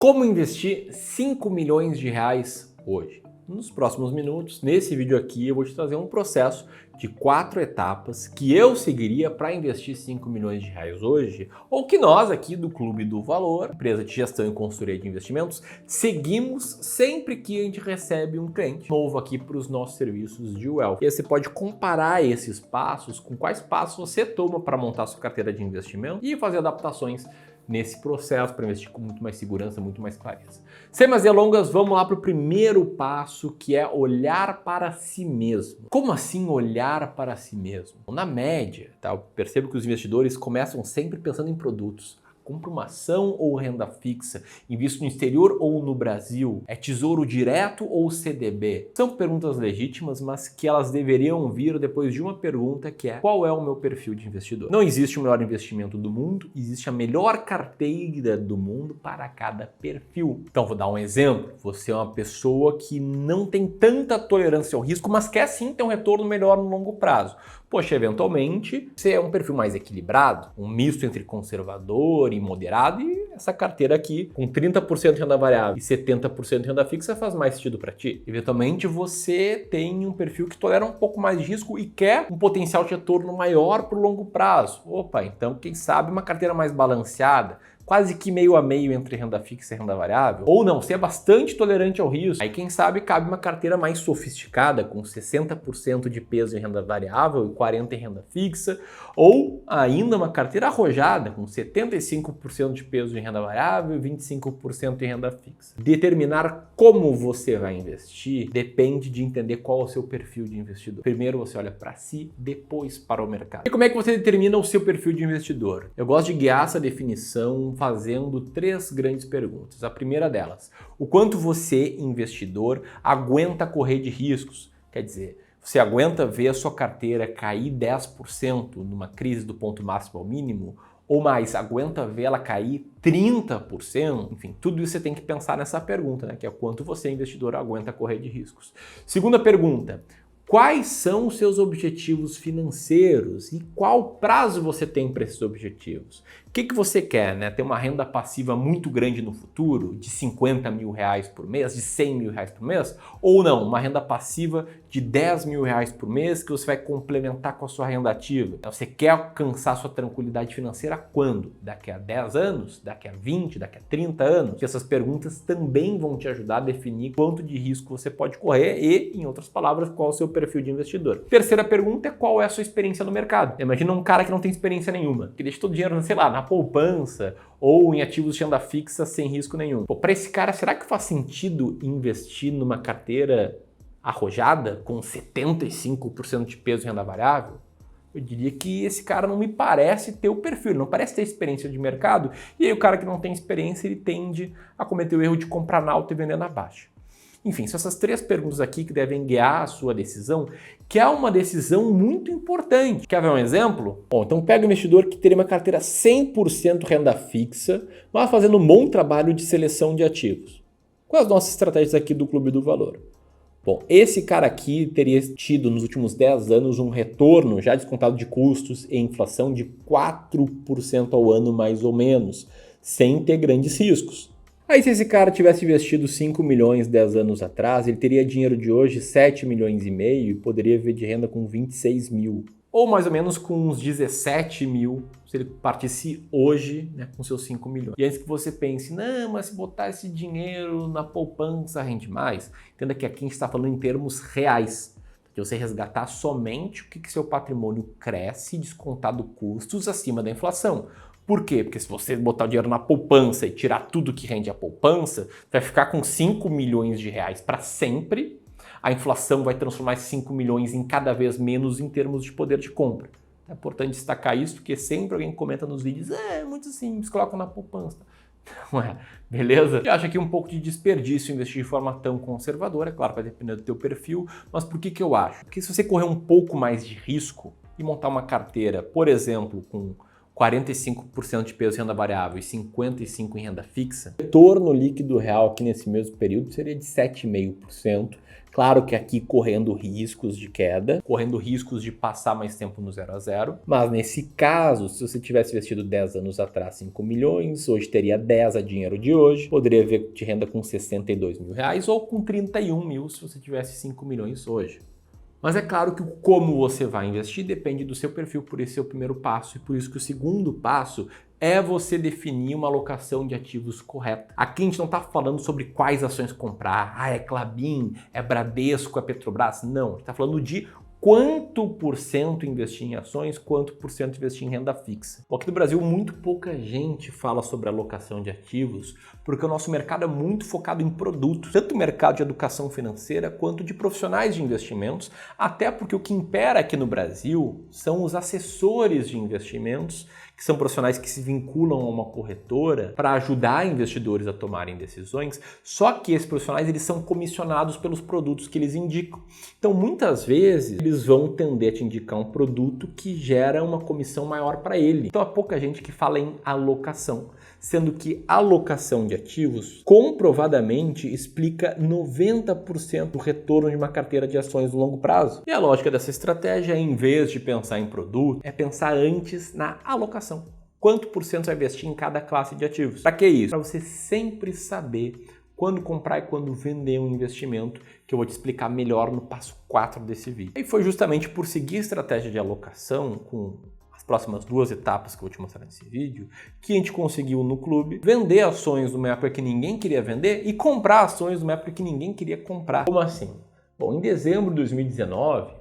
Como investir 5 milhões de reais hoje? Nos próximos minutos, nesse vídeo aqui, eu vou te trazer um processo de 4 etapas que eu seguiria para investir 5 milhões de reais hoje, ou que nós aqui do Clube do Valor, empresa de gestão e consultoria de investimentos, seguimos sempre que a gente recebe um cliente novo aqui para os nossos serviços de wealth. E aí você pode comparar esses passos com quais passos você toma para montar sua carteira de investimento e fazer adaptações nesse processo para investir com muito mais segurança, muito mais clareza. Sem mais delongas, vamos lá para o primeiro passo, que é olhar para si mesmo. Como assim olhar para si mesmo? Na média, tá? Eu percebo que os investidores começam sempre pensando em produtos. Compra uma ação ou renda fixa? Invisto no exterior ou no Brasil? É tesouro direto ou CDB? São perguntas legítimas, mas que elas deveriam vir depois de uma pergunta que é: qual é o meu perfil de investidor? Não existe o melhor investimento do mundo, existe a melhor carteira do mundo para cada perfil. Então vou dar um exemplo. Você é uma pessoa que não tem tanta tolerância ao risco, mas quer sim ter um retorno melhor no longo prazo. Poxa, eventualmente, você é um perfil mais equilibrado, um misto entre conservador e moderado, e essa carteira aqui, com 30% de renda variável e 70% de renda fixa, faz mais sentido para ti. Eventualmente, você tem um perfil que tolera um pouco mais de risco e quer um potencial de retorno maior para o longo prazo. Opa, então quem sabe uma carteira mais balanceada, quase que meio a meio entre renda fixa e renda variável, ou não, você é bastante tolerante ao risco, aí quem sabe cabe uma carteira mais sofisticada, com 60% de peso em renda variável e 40% em renda fixa, ou ainda uma carteira arrojada, com 75% de peso em renda variável e 25% em renda fixa. Determinar como você vai investir depende de entender qual é o seu perfil de investidor. Primeiro você olha para si, depois para o mercado. E como é que você determina o seu perfil de investidor? Eu gosto de guiar essa definição fazendo 3 grandes perguntas. A primeira delas: o quanto você, investidor, aguenta correr de riscos? Quer dizer, você aguenta ver a sua carteira cair 10% numa crise do ponto máximo ao mínimo? Ou mais, aguenta ver ela cair 30%? Enfim, tudo isso você tem que pensar nessa pergunta, né? Que é o quanto você, investidor, aguenta correr de riscos. Segunda pergunta: quais são os seus objetivos financeiros e qual prazo você tem para esses objetivos? O que você quer, né? Ter uma renda passiva muito grande no futuro, de 50 mil reais por mês, de 100 mil reais por mês? Ou não, uma renda passiva de 10 mil reais por mês que você vai complementar com a sua renda ativa? Então, você quer alcançar sua tranquilidade financeira quando? Daqui a 10 anos? Daqui a 20? Daqui a 30 anos? E essas perguntas também vão te ajudar a definir quanto de risco você pode correr e, em outras palavras, qual é o seu perfil de investidor. Terceira pergunta é: qual é a sua experiência no mercado? Imagina um cara que não tem experiência nenhuma, que deixa todo o dinheiro, sei lá, na poupança ou em ativos de renda fixa sem risco nenhum. Para esse cara, será que faz sentido investir numa carteira arrojada com 75% de peso em renda variável? Eu diria que esse cara não me parece ter o perfil, não parece ter experiência de mercado, e aí o cara que não tem experiência, ele tende a cometer o erro de comprar na alta e vender na baixa. Enfim, são essas 3 perguntas aqui que devem guiar a sua decisão, que é uma decisão muito importante. Quer ver um exemplo? Bom, então pega um investidor que teria uma carteira 100% renda fixa, mas fazendo um bom trabalho de seleção de ativos. Quais as nossas estratégias aqui do Clube do Valor? Bom, esse cara aqui teria tido nos últimos 10 anos um retorno, já descontado de custos e inflação, de 4% ao ano mais ou menos, sem ter grandes riscos. Aí, se esse cara tivesse investido 5 milhões 10 anos atrás, ele teria dinheiro de hoje 7 milhões e meio e poderia viver de renda com 26 mil. Ou mais ou menos com uns 17 mil se ele partisse hoje, né, com seus 5 milhões. E antes que você pense: não, mas se botar esse dinheiro na poupança rende mais, entenda que aqui a gente está falando em termos reais. De você resgatar somente o que seu patrimônio cresce descontado custos acima da inflação. Por quê? Porque se você botar o dinheiro na poupança e tirar tudo que rende a poupança, vai ficar com 5 milhões de reais para sempre. A inflação vai transformar esses 5 milhões em cada vez menos em termos de poder de compra. É importante destacar isso, porque sempre alguém comenta nos vídeos: é muito simples, coloca na poupança. Não é, beleza? Eu acho aqui um pouco de desperdício investir de forma tão conservadora, é claro, vai depender do teu perfil, mas por que eu acho? Porque se você correr um pouco mais de risco e montar uma carteira, por exemplo, com 45% de peso em renda variável e 55% em renda fixa, o retorno líquido real aqui nesse mesmo período seria de 7,5%. Claro que aqui correndo riscos de queda, correndo riscos de passar mais tempo no 0 a 0, mas nesse caso, se você tivesse investido 10 anos atrás 5 milhões, hoje teria 10 a dinheiro de hoje, poderia ver de renda com 62 mil reais ou com 31 mil se você tivesse 5 milhões hoje. Mas é claro que o como você vai investir depende do seu perfil, por esse é o primeiro passo, e por isso que o segundo passo é você definir uma alocação de ativos correta. Aqui a gente não está falando sobre quais ações comprar, é Klabin, é Bradesco, é Petrobras, não. A gente está falando de quanto por cento investir em ações, quanto por cento investir em renda fixa. Aqui no Brasil, muito pouca gente fala sobre alocação de ativos, porque o nosso mercado é muito focado em produtos, tanto o mercado de educação financeira quanto de profissionais de investimentos, até porque o que impera aqui no Brasil são os assessores de investimentos, que são profissionais que se vinculam a uma corretora para ajudar investidores a tomarem decisões, só que esses profissionais eles são comissionados pelos produtos que eles indicam. Então, muitas vezes, eles vão tender a te indicar um produto que gera uma comissão maior para ele. Então, há pouca gente que fala em alocação, sendo que alocação de ativos comprovadamente explica 90% do retorno de uma carteira de ações no longo prazo. E a lógica dessa estratégia, em vez de pensar em produto, é pensar antes na alocação. Quanto por cento vai investir em cada classe de ativos? Para que isso? Para você sempre saber quando comprar e quando vender um investimento, que eu vou te explicar melhor no passo 4 desse vídeo. E foi justamente por seguir a estratégia de alocação com as próximas 2 etapas que eu vou te mostrar nesse vídeo, que a gente conseguiu no clube vender ações numa época que ninguém queria vender e comprar ações numa época que ninguém queria comprar. Como assim? Bom, em dezembro de 2019,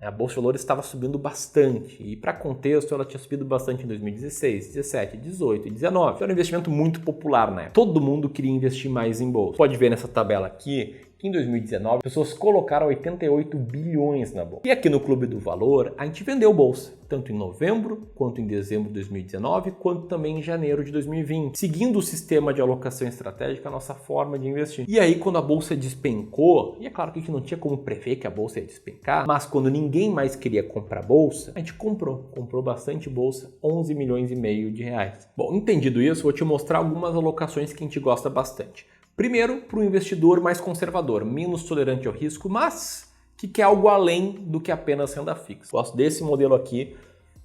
a Bolsa de Valores estava subindo bastante e, para contexto, ela tinha subido bastante em 2016, 17, 18 e 19. Então, era um investimento muito popular na época. Todo mundo queria investir mais em bolsa. Pode ver nessa tabela aqui que em 2019 pessoas colocaram 88 bilhões na bolsa. E aqui no Clube do Valor, a gente vendeu bolsa, tanto em novembro, quanto em dezembro de 2019, quanto também em janeiro de 2020, seguindo o sistema de alocação estratégica, a nossa forma de investir. E aí, quando a bolsa despencou, e é claro que a gente não tinha como prever que a bolsa ia despencar, mas quando ninguém mais queria comprar bolsa, a gente comprou bastante bolsa, 11 milhões e meio de reais. Bom, entendido isso, vou te mostrar algumas alocações que a gente gosta bastante. Primeiro, para o investidor mais conservador, menos tolerante ao risco, mas que quer algo além do que apenas renda fixa. Gosto desse modelo aqui,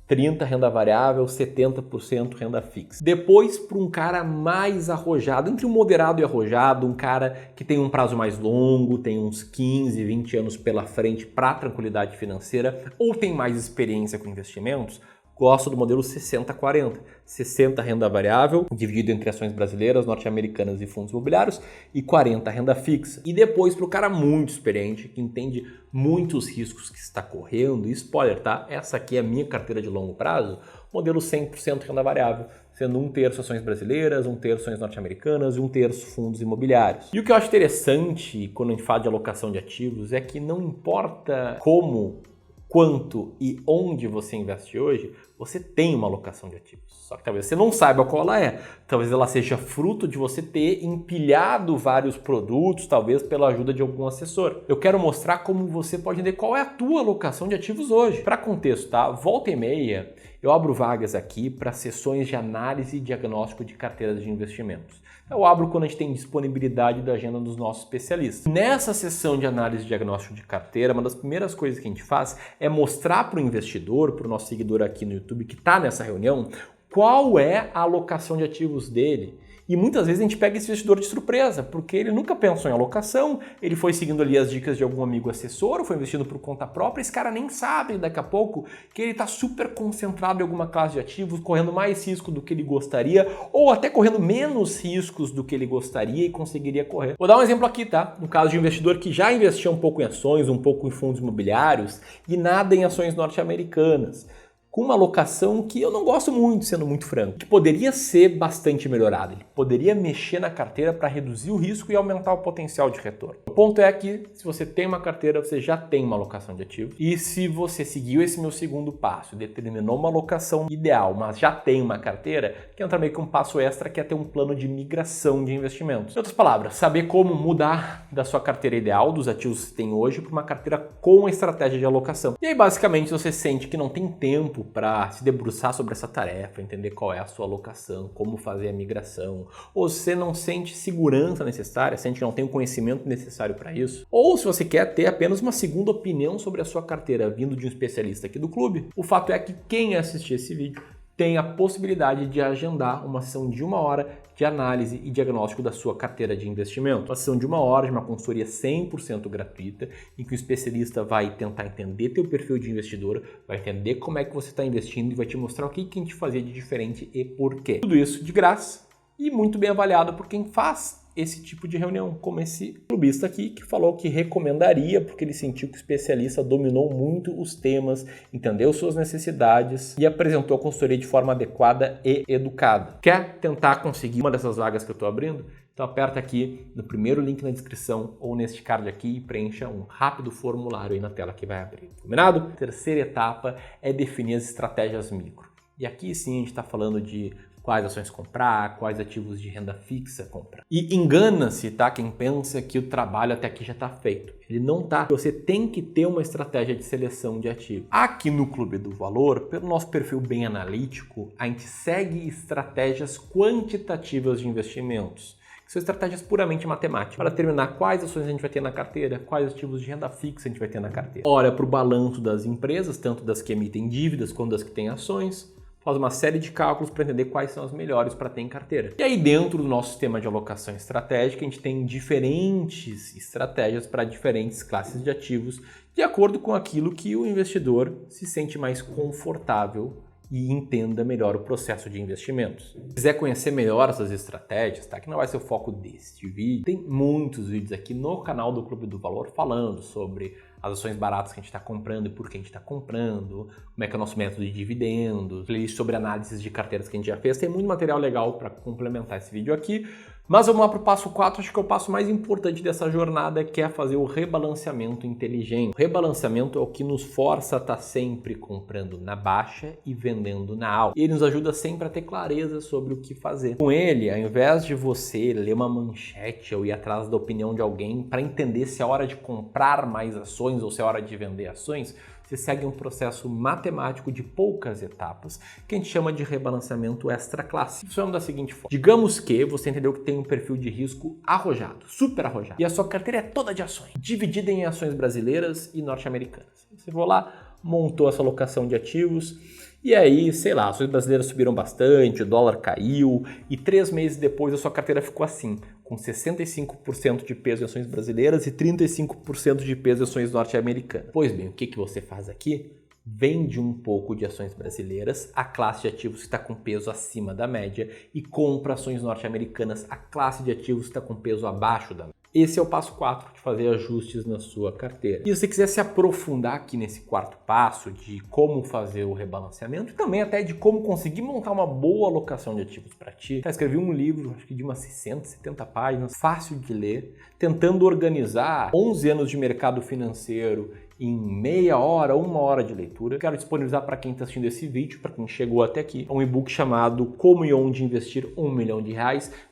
30% renda variável, 70% renda fixa. Depois, para um cara mais arrojado, entre um moderado e arrojado, um cara que tem um prazo mais longo, tem uns 15, 20 anos pela frente para tranquilidade financeira, ou tem mais experiência com investimentos, gosto do modelo 60-40. 60 renda variável, dividido entre ações brasileiras, norte-americanas e fundos imobiliários, e 40 renda fixa. E depois, para o cara muito experiente, que entende muitos riscos que está correndo, e spoiler, tá? Essa aqui é a minha carteira de longo prazo, modelo 100% renda variável, sendo 1/3 ações brasileiras, 1/3 ações norte-americanas e 1/3 fundos imobiliários. E o que eu acho interessante quando a gente fala de alocação de ativos é que não importa como, quanto e onde você investe hoje, você tem uma alocação de ativos. Só que talvez você não saiba qual ela é. Talvez ela seja fruto de você ter empilhado vários produtos, talvez pela ajuda de algum assessor. Eu quero mostrar como você pode entender qual é a tua alocação de ativos hoje. Para contexto, tá? Volta e meia, eu abro vagas aqui para sessões de análise e diagnóstico de carteiras de investimentos. Eu abro quando a gente tem disponibilidade da agenda dos nossos especialistas. Nessa sessão de análise e diagnóstico de carteira, uma das primeiras coisas que a gente faz é mostrar para o investidor, para o nosso seguidor aqui no YouTube que está nessa reunião, qual é a alocação de ativos dele. E muitas vezes a gente pega esse investidor de surpresa, porque ele nunca pensou em alocação, ele foi seguindo ali as dicas de algum amigo assessor, ou foi investindo por conta própria, esse cara nem sabe daqui a pouco que ele está super concentrado em alguma classe de ativos, correndo mais risco do que ele gostaria, ou até correndo menos riscos do que ele gostaria e conseguiria correr. Vou dar um exemplo aqui, tá? No caso de um investidor que já investia um pouco em ações, um pouco em fundos imobiliários e nada em ações norte-americanas, com uma alocação que eu não gosto muito, sendo muito franco, que poderia ser bastante melhorada. Ele poderia mexer na carteira para reduzir o risco e aumentar o potencial de retorno. O ponto é que, se você tem uma carteira, você já tem uma alocação de ativos. E se você seguiu esse meu segundo passo, determinou uma alocação ideal, mas já tem uma carteira, que entra meio que um passo extra, que é ter um plano de migração de investimentos. Em outras palavras, saber como mudar da sua carteira ideal, dos ativos que você tem hoje, para uma carteira com a estratégia de alocação. E aí, basicamente, você sente que não tem tempo tempo para se debruçar sobre essa tarefa, entender qual é a sua alocação, como fazer a migração, ou se você não sente segurança necessária, sente que não tem o conhecimento necessário para isso, ou se você quer ter apenas uma segunda opinião sobre a sua carteira vindo de um especialista aqui do clube, o fato é que quem assistir esse vídeo tem a possibilidade de agendar uma sessão de 1 hora de análise e diagnóstico da sua carteira de investimento. Uma sessão de 1 hora de uma consultoria 100% gratuita, em que o especialista vai tentar entender teu perfil de investidor, vai entender como é que você está investindo e vai te mostrar o que a gente fazia de diferente e por quê. Tudo isso de graça e muito bem avaliado por quem faz esse tipo de reunião, como esse clubista aqui que falou que recomendaria porque ele sentiu que o especialista dominou muito os temas, entendeu suas necessidades e apresentou a consultoria de forma adequada e educada. Quer tentar conseguir uma dessas vagas que eu estou abrindo? Então aperta aqui no primeiro link na descrição ou neste card aqui e preencha um rápido formulário aí na tela que vai abrir. Combinado? A terceira etapa é definir as estratégias micro. E aqui sim a gente está falando de quais ações comprar, quais ativos de renda fixa comprar. E engana-se, tá? Quem pensa que o trabalho até aqui já está feito. Ele não tá. Você tem que ter uma estratégia de seleção de ativos. Aqui no Clube do Valor, pelo nosso perfil bem analítico, a gente segue estratégias quantitativas de investimentos. Que são estratégias puramente matemáticas, para determinar quais ações a gente vai ter na carteira, quais ativos de renda fixa a gente vai ter na carteira. Olha para o balanço das empresas, tanto das que emitem dívidas quanto das que têm ações, faz uma série de cálculos para entender quais são as melhores para ter em carteira. E aí dentro do nosso sistema de alocação estratégica, a gente tem diferentes estratégias para diferentes classes de ativos, de acordo com aquilo que o investidor se sente mais confortável e entenda melhor o processo de investimentos. Se quiser conhecer melhor essas estratégias, tá? Que não vai ser o foco deste vídeo, tem muitos vídeos aqui no canal do Clube do Valor falando sobre as ações baratas que a gente está comprando e por que a gente está comprando, como é que é o nosso método de dividendos, sobre análises de carteiras que a gente já fez. Tem muito material legal para complementar esse vídeo aqui. Mas vamos lá para o passo 4, acho que é o passo mais importante dessa jornada, que é fazer o rebalanceamento inteligente. O rebalanceamento é o que nos força a estar sempre comprando na baixa e vendendo na alta. E ele nos ajuda sempre a ter clareza sobre o que fazer. Com ele, ao invés de você ler uma manchete ou ir atrás da opinião de alguém para entender se é hora de comprar mais ações ou se é hora de vender ações, você segue um processo matemático de poucas etapas, que a gente chama de rebalanceamento extra-classe. Funciona da seguinte forma. Digamos que você entendeu que tem um perfil de risco arrojado, super arrojado, e a sua carteira é toda de ações, dividida em ações brasileiras e norte-americanas. Você vai lá, montou essa alocação de ativos, e aí, sei lá, ações brasileiras subiram bastante, o dólar caiu, e 3 meses depois a sua carteira ficou assim, com 65% de peso em ações brasileiras e 35% de peso em ações norte-americanas. Pois bem, o que você faz aqui? Vende um pouco de ações brasileiras, a classe de ativos que está com peso acima da média, e compra ações norte-americanas, a classe de ativos que está com peso abaixo da média. Esse é o passo 4 de fazer ajustes na sua carteira. E se você quiser se aprofundar aqui nesse quarto passo de como fazer o rebalanceamento e também até de como conseguir montar uma boa alocação de ativos para ti, eu escrevi um livro, acho que de umas 60, 70 páginas, fácil de ler, tentando organizar 11 anos de mercado financeiro em meia hora, 1 hora de leitura. Quero disponibilizar para quem está assistindo esse vídeo, para quem chegou até aqui, um e-book chamado Como e Onde Investir R$1 milhão,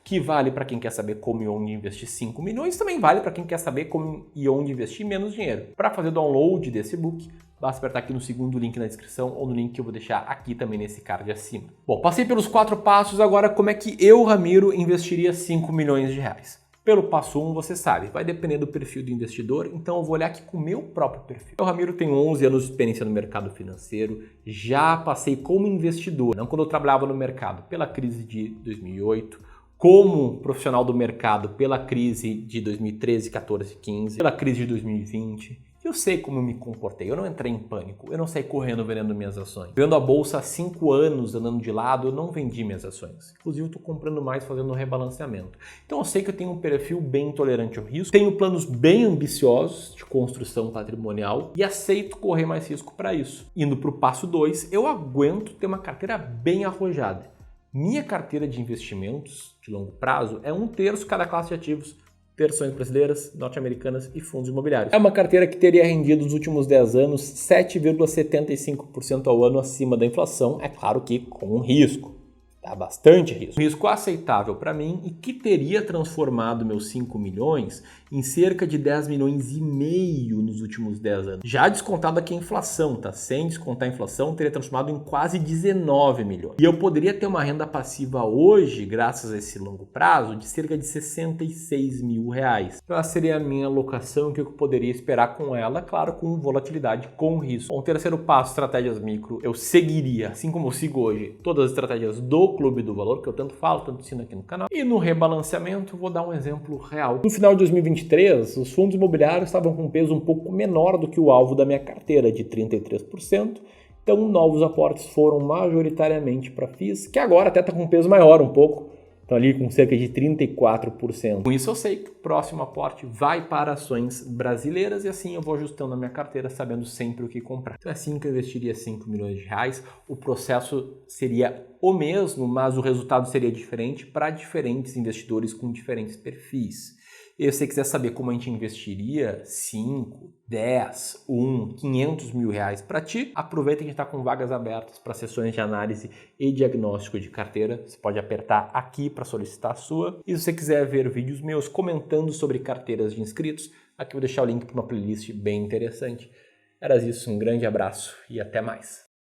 que vale para quem quer saber como e onde investir 5 milhões, também vale para quem quer saber como e onde investir menos dinheiro. Para fazer download desse e-book, basta apertar aqui no segundo link na descrição ou no link que eu vou deixar aqui também nesse card acima. Bom, passei pelos 4 passos, agora como é que eu, Ramiro, investiria R$5 milhões? Pelo passo 1, você sabe, vai depender do perfil do investidor, então eu vou olhar aqui com o meu próprio perfil. Eu, Ramiro, tenho 11 anos de experiência no mercado financeiro, já passei como investidor, não quando eu trabalhava no mercado, pela crise de 2008, como profissional do mercado pela crise de 2013, 14, 15, pela crise de 2020. Eu sei como eu me comportei, eu não entrei em pânico, eu não saí correndo vendendo minhas ações. Vendo a bolsa há 5 anos andando de lado, eu não vendi minhas ações. Inclusive, eu estou comprando mais fazendo um rebalanceamento. Então, eu sei que eu tenho um perfil bem tolerante ao risco, tenho planos bem ambiciosos de construção patrimonial e aceito correr mais risco para isso. Indo para o passo 2, eu aguento ter uma carteira bem arrojada. Minha carteira de investimentos de longo prazo é 1/3 cada classe de ativos. Ações brasileiras, norte-americanas e fundos imobiliários. É uma carteira que teria rendido nos últimos 10 anos 7,75% ao ano acima da inflação, é claro que com risco. Dá bastante risco. Um risco aceitável para mim e que teria transformado meus 5 milhões em cerca de 10 milhões e meio nos últimos 10 anos. Já descontado aqui a inflação, tá? Sem descontar a inflação, teria transformado em quase 19 milhões. E eu poderia ter uma renda passiva hoje, graças a esse longo prazo, de cerca de 66 mil reais. Então essa seria a minha alocação, que eu poderia esperar com ela, claro, com volatilidade, com risco. Bom, terceiro passo, estratégias micro. Eu seguiria, assim como eu sigo hoje, todas as estratégias do Clube do Valor, que eu tanto falo, tanto ensino aqui no canal. E no rebalanceamento, vou dar um exemplo real. No final de 2023, os fundos imobiliários estavam com um peso um pouco menor do que o alvo da minha carteira, de 33%. Então, novos aportes foram majoritariamente para FIIs, que agora até está com um peso maior um pouco. Estão ali com cerca de 34%. Com isso eu sei que o próximo aporte vai para ações brasileiras e assim eu vou ajustando a minha carteira, sabendo sempre o que comprar. Então é assim que eu investiria 5 milhões de reais. O processo seria o mesmo, mas o resultado seria diferente para diferentes investidores com diferentes perfis. E se você quiser saber como a gente investiria 5, 10, 500 mil reais para ti, aproveita que a gente está com vagas abertas para sessões de análise e diagnóstico de carteira. Você pode apertar aqui para solicitar a sua. E se você quiser ver vídeos meus comentando sobre carteiras de inscritos, aqui eu vou deixar o link para uma playlist bem interessante. Era isso, um grande abraço e até mais.